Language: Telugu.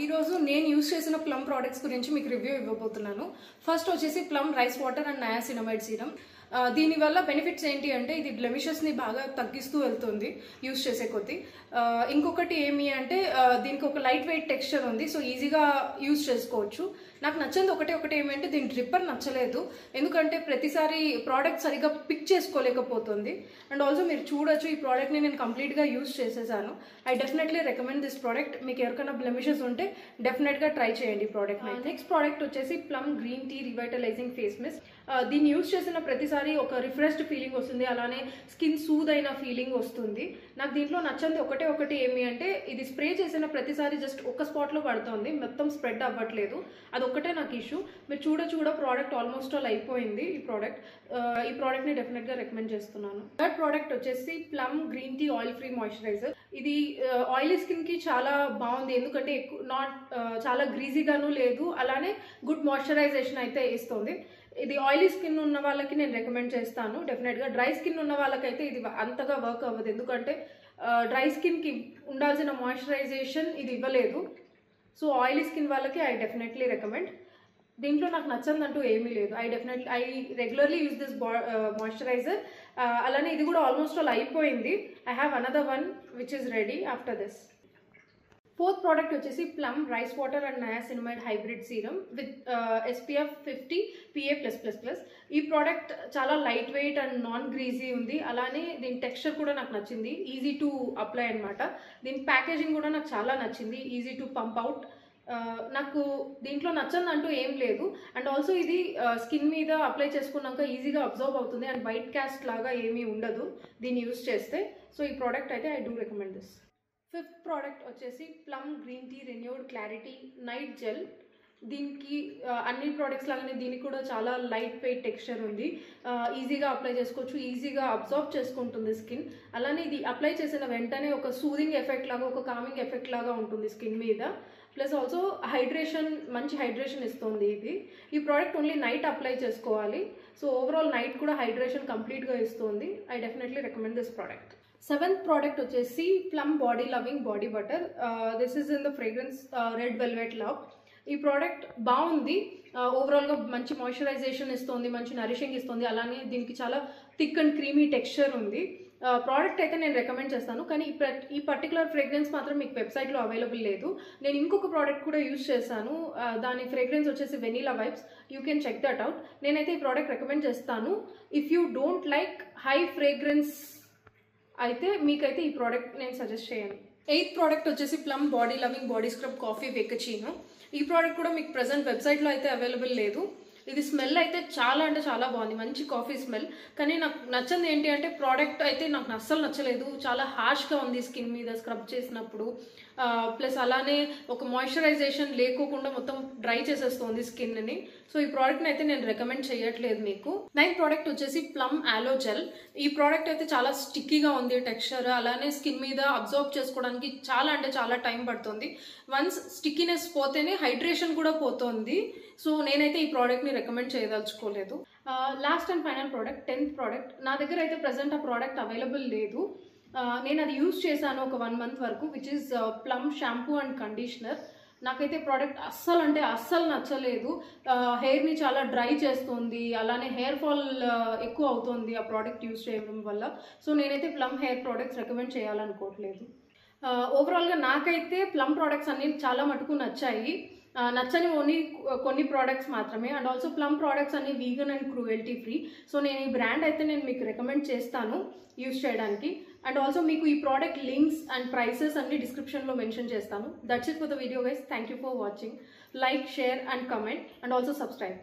ఈ రోజు నేను యూస్ చేసిన ప్లమ్ ప్రొడక్ట్స్ గురించి మీకు రివ్యూ ఇవ్వబోతున్నాను. ఫస్ట్ వచ్చేసి Plum rice water and niacinamide serum. దీని వల్ల బెనిఫిట్స్ ఏంటి అంటే ఇది బ్లెమిషెస్ ని బాగా తగ్గిస్తూ వెళ్తుంది యూస్ చేసే కొద్దీ. ఇంకొకటి ఏమి అంటే దీనికి ఒక లైట్ వెయిట్ టెక్స్చర్ ఉంది, సో ఈజీగా యూస్ చేసుకోవచ్చు. నాకు నచ్చింది ఒకటి ఏమంటే దీని డ్రిప్పర్ నచ్చలేదు, ఎందుకంటే ప్రతిసారి ప్రోడక్ట్ సరిగా పిక్ చేసుకోలేకపోతుంది. అండ్ ఆల్సో మీరు చూడొచ్చు ఈ ప్రోడక్ట్ని నేను కంప్లీట్గా యూస్ చేసేసాను. I definitely recommend this product. మీకు ఎవరికైనా బ్లెమిషెస్ ఉంటే డెఫినెట్గా ట్రై చేయండి ఈ ప్రోడక్ట్. నెక్స్ట్ ప్రోడక్ట్ వచ్చేసి Plum green tea revitalising face mist. దీన్ని యూస్ చేసిన ప్రతిసారి ఒక రిఫ్రెష్డ్ ఫీలింగ్ వస్తుంది, అలానే స్కిన్ సూద్ అయిన ఫీలింగ్ వస్తుంది. నాకు దీంట్లో నచ్చింది ఒకటి ఏమి అంటే ఇది స్ప్రే చేసిన ప్రతిసారి జస్ట్ ఒక స్పాట్లో పడుతుంది, మొత్తం స్ప్రెడ్ అవ్వట్లేదు. అదొక్కటే నాకు ఇష్యూ. మీరు చూడ ప్రోడక్ట్ ఆల్మోస్ట్ ఆల్ అయిపోయింది. ఈ ప్రోడక్ట్ని డెఫినెట్గా రికమెండ్ చేస్తున్నాను. థర్డ్ ప్రోడక్ట్ వచ్చేసి Plum green tea oil free moisturiser. ఇది ఆయిలీ స్కిన్కి చాలా బాగుంది, ఎందుకంటే చాలా గ్రీజీగాను లేదు, అలానే గుడ్ మాయిశ్చరైజేషన్ అయితే ఇస్తుంది. ఇది ఆయిలీ స్కిన్ ఉన్న వాళ్ళకి నేను రికమెండ్ చేస్తాను డెఫినెట్గా. డ్రై స్కిన్ ఉన్న వాళ్ళకైతే ఇది అంతగా వర్క్ అవ్వదు, ఎందుకంటే డ్రై స్కిన్కి ఉండాల్సిన మాయిశ్చరైజేషన్ ఇది ఇవ్వలేదు. సో ఆయిలీ స్కిన్ వాళ్ళకి ఐ డెఫినెట్లీ రికమెండ్. దీంట్లో నాకు నచ్చదంటూ ఏమీ లేదు. I regularly use this moisturiser. అలానే ఇది కూడా ఆల్మోస్ట్ ఆల్ అయిపోయింది. I have another one which is ready after this. Fourth product వచ్చేసి Plum rice water and niacinamide hybrid serum with SPF 50 PA+++. ఈ ప్రోడక్ట్ చాలా lightweight and non greasy ఉంది, అలానే దీని టెక్స్చర్ కూడా నాకు నచ్చింది, ఈజీ టు అప్లై అనమాట. దీని ప్యాకేజింగ్ కూడా నాకు చాలా నచ్చింది, ఈజీ టు పంప్ అవుట్. నాకు దీంట్లో నచ్చదంటూ ఏం లేదు. అండ్ ఆల్సో ఇది స్కిన్ మీద అప్లై చేసుకున్నాక ఈజీగా అబ్జర్వ్ అవుతుంది అండ్ వైట్ క్యాస్ట్ లాగా ఏమీ ఉండదు దీన్ని యూస్ చేస్తే. సో ఈ ప్రోడక్ట్ అయితే I do recommend this. Fifth product వచ్చేసి Plum green tea renewed clarity night gel. దీనికి అన్ని ప్రోడక్ట్స్ లాగానే దీనికి కూడా చాలా లైట్ వెయిట్ టెక్స్చర్ ఉంది, ఈజీగా అప్లై చేసుకోవచ్చు, ఈజీగా అబ్జర్వ్ చేసుకుంటుంది స్కిన్. అలానే ఇది అప్లై చేసిన వెంటనే ఒక సూదింగ్ ఎఫెక్ట్ లాగా, ఒక కామింగ్ ఎఫెక్ట్ లాగా ఉంటుంది స్కిన్ మీద. ప్లస్ ఆల్సో మంచి హైడ్రేషన్ ఇస్తుంది ఇది. ఈ ప్రోడక్ట్ ఓన్లీ నైట్ అప్లై చేసుకోవాలి. సో ఓవరాల్ నైట్ కూడా హైడ్రేషన్ కంప్లీట్గా ఇస్తుంది. I definitely recommend this product. Seventh product వచ్చేసి Plum body loving body butter. This is in the fragrance red velvet love. ఈ ప్రోడక్ట్ బాగుంది, ఓవరాల్గా మంచి మాయిశ్చరైజేషన్ ఇస్తుంది, మంచి నరిషింగ్ ఇస్తుంది, అలానే దీనికి చాలా థిక్ అండ్ క్రీమీ టెక్స్చర్ ఉంది. ప్రోడక్ట్ అయితే నేను రికమెండ్ చేస్తాను, కానీ ఈ పర్టికులర్ ఫ్రేగ్రెన్స్ మాత్రం మీకు వెబ్సైట్లో అవైలబుల్ లేదు. నేను ఇంకొక ప్రోడక్ట్ కూడా యూజ్ చేశాను, దాని ఫ్రేగ్రెన్స్ వచ్చేసి vanilla vibes. You can check that out. నేనైతే ఈ ప్రోడక్ట్ రికమెండ్ చేస్తాను. If you don't like high fragrance అయితే మీకైతే ఈ ప్రోడక్ట్ నేను సజెస్ట్ చేయను. ఎయిత్ ప్రోడక్ట్ వచ్చేసి Plum body loving body scrub coffee వెకచీనో. ఈ ప్రోడక్ట్ కూడా మీకు ప్రెజెంట్ వెబ్సైట్లో అయితే అవైలబుల్ లేదు. ఇది స్మెల్ అయితే చాలా అంటే చాలా బాగుంది, మంచి కాఫీ స్మెల్. కానీ నాకు నచ్చింది ఏంటి అంటే ప్రోడక్ట్ అయితే నాకు అస్సలు నచ్చలేదు, చాలా హార్ష్గా ఉంది స్కిన్ మీద స్క్రబ్ చేసినప్పుడు. ప్లస్ అలానే ఒక మాయిశ్చరైజేషన్ లేకోకుండా మొత్తం డ్రై చేసేస్తుంది స్కిన్ని. సో ఈ ప్రోడక్ట్ని అయితే నేను రికమెండ్ చేయట్లేదు మీకు. నైన్త్ ప్రోడక్ట్ వచ్చేసి ప్లమ్ ఆలో జెల్. ఈ ప్రోడక్ట్ అయితే చాలా స్టిక్కీగా ఉంది టెక్స్చర్, అలానే స్కిన్ మీద అబ్జర్వ్ చేసుకోవడానికి చాలా అంటే చాలా టైం పడుతుంది. వన్స్ స్టిక్కీనెస్ పోతేనే హైడ్రేషన్ కూడా పోతుంది. సో నేనైతే ఈ ప్రోడక్ట్ని రికమెండ్ చేయదలుచుకోలేదు. Last and final product 10th product. నా దగ్గర అయితే ప్రజెంట్ ఆ ప్రోడక్ట్ అవైలబుల్ లేదు. నేను అది యూజ్ చేశాను ఒక 1 month వరకు, which is plum shampoo and conditioner. నాకైతే ప్రోడక్ట్ అస్సలు నచ్చలేదు. హెయిర్ని చాలా డ్రై చేస్తుంది, అలానే హెయిర్ ఫాల్ ఎక్కువ అవుతుంది ఆ ప్రోడక్ట్ యూజ్ చేయడం వల్ల. సో నేనైతే ప్లమ్ హెయిర్ ప్రోడక్ట్స్ రికమెండ్ చేయాలనుకోవట్లేదు. ఓవరాల్గా నాకైతే ప్లమ్ ప్రోడక్ట్స్ అన్ని చాలా మటుకు నచ్చాయి. నచ్చని ఓన్లీ కొన్ని ప్రోడక్ట్స్ మాత్రమే. అండ్ ఆల్సో ప్లమ్ ప్రోడక్ట్స్ అన్ని vegan and cruelty free. So నేను ఈ బ్రాండ్ అయితే నేను మీకు రికమెండ్ చేస్తాను యూజ్ చేయడానికి. అండ్ ఆల్సో మీకు ఈ ప్రోడక్ట్ లింక్స్ అండ్ ప్రైసెస్ అన్ని డిస్క్రిప్షన్లో మెన్షన్ చేస్తాను. That's it for the video guys. Thank you for watching. Like, share and comment and also subscribe.